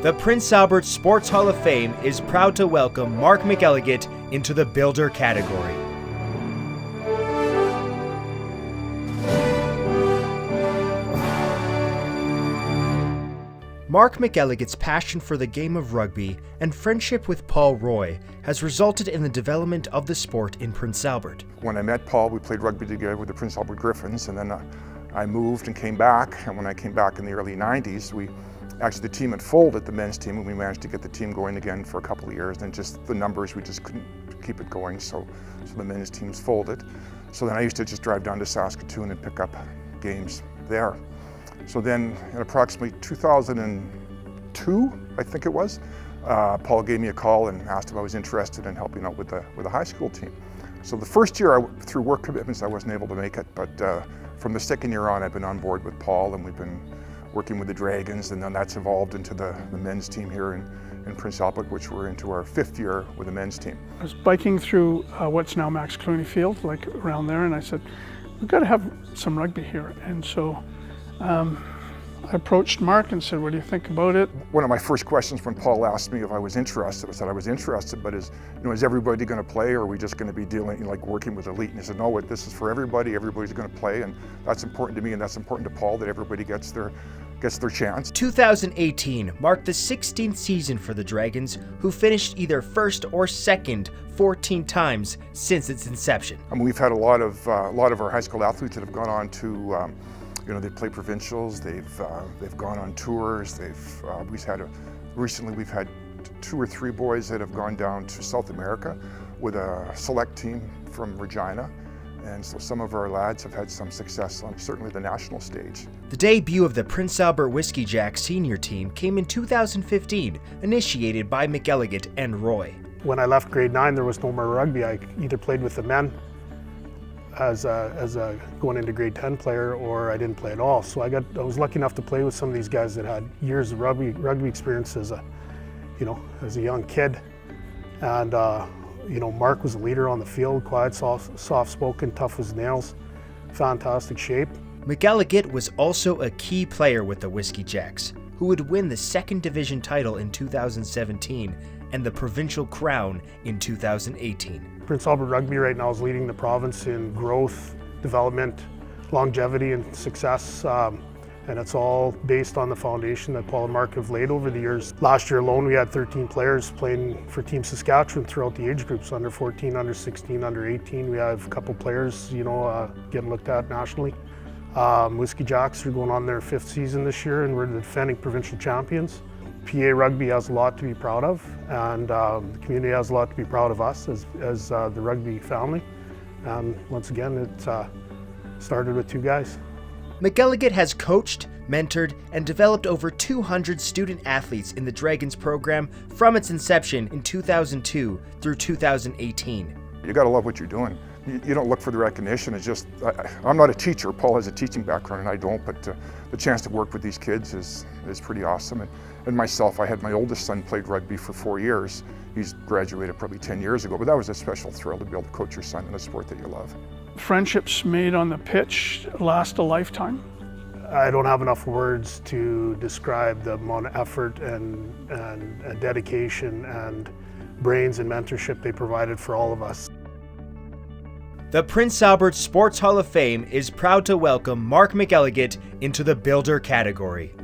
The Prince Albert Sports Hall of Fame is proud to welcome Mark McElligott into the Builder category. Mark McElligott's passion for the game of rugby and friendship with Paul Roy has resulted in the development of the sport in Prince Albert. When I met Paul, we played rugby together with the Prince Albert Griffins, and then I moved and came back, and when I came back in the early 90s, the team had folded, the men's team, and we managed to get the team going again for a couple of years, and just the numbers, we just couldn't keep it going, so the men's teams folded. So then I used to just drive down to Saskatoon and pick up games there. So then in approximately 2002, I think it was, Paul gave me a call and asked if I was interested in helping out with the high school team. So the first year, through work commitments, I wasn't able to make it, but from the second year on, I've been on board with Paul, and we've been working with the Dragons, and then that's evolved into the men's team here in Prince Albert, which we're into our 5th year with the men's team. I was biking through what's now Max Clooney Field, like around there, and I said, we've got to have some rugby here. And so I approached Mark and said, what do you think about it? One of my first questions when Paul asked me if I was interested, I said I was interested, but is everybody going to play, or are we just going to be dealing, like working with elite? And he said, no, this is for everybody, everybody's going to play, and that's important to me, and that's important to Paul, that everybody gets their chance. 2018 marked the 16th season for the Dragons, who finished either first or second 14 times since its inception. I mean, we've had a lot of our high school athletes that have gone on to, they play provincials. They've gone on tours. Recently we've had 2 or 3 boys that have gone down to South America with a select team from Regina. And so some of our lads have had some success on certainly the national stage. The debut of the Prince Albert Whiskey Jacks senior team came in 2015, initiated by McElligott and Roy. When I left grade 9, there was no more rugby. I either played with the men as a going into grade 10 player, or I didn't play at all. So I was lucky enough to play with some of these guys that had years of rugby experience as a young kid. And Mark was a leader on the field, quiet, soft-spoken, tough as nails, fantastic shape. McElligott was also a key player with the Whiskey Jacks, who would win the 2nd Division title in 2017 and the provincial crown in 2018. Prince Albert Rugby right now is leading the province in growth, development, longevity, and success. And it's all based on the foundation that Paul and Mark have laid over the years. Last year alone, we had 13 players playing for Team Saskatchewan throughout the age groups, under 14, under 16, under 18. We have a couple players, getting looked at nationally. Whiskey Jacks are going on their 5th season this year, and we're the defending provincial champions. PA Rugby has a lot to be proud of, and the community has a lot to be proud of us as the rugby family. And once again, it started with 2 guys. McElligott has coached, mentored, and developed over 200 student athletes in the Dragons program from its inception in 2002 through 2018. You got to love what you're doing. You don't look for the recognition. It's just, I'm not a teacher. Paul has a teaching background and I don't, but the chance to work with these kids is pretty awesome. And myself, I had my oldest son played rugby for 4 years. He's graduated probably 10 years ago, but that was a special thrill to be able to coach your son in a sport that you love. Friendships made on the pitch last a lifetime. I don't have enough words to describe the amount of effort and dedication and brains and mentorship they provided for all of us. The Prince Albert Sports Hall of Fame is proud to welcome Mark McElligott into the Builder category.